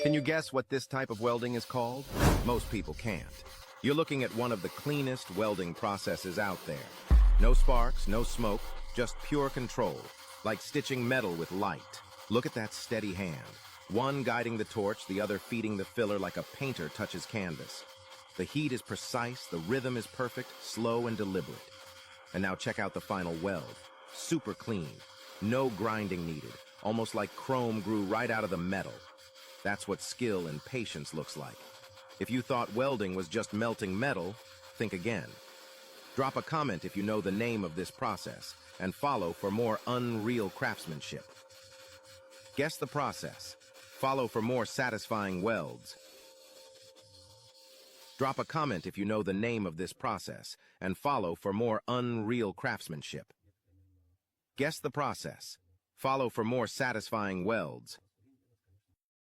Can you guess what this type of welding is called? Most people can't. You're looking at one of the cleanest welding processes out there. No sparks, no smoke, just pure control, like stitching metal with light. Look at that steady hand. One guiding the torch, the other feeding the filler like a painter touches canvas. The heat is precise, the rhythm is perfect, slow and deliberate. And now check out the final weld. Super clean. No grinding needed. Almost like chrome grew right out of the metal. That's what skill and patience looks like. If you thought welding was just melting metal, think again. Drop a comment if you know the name of this process, and follow for more unreal craftsmanship. Guess the process. Follow for more satisfying welds. Drop a comment if you know the name of this process, and follow for more unreal craftsmanship. Guess the process. Follow for more satisfying welds.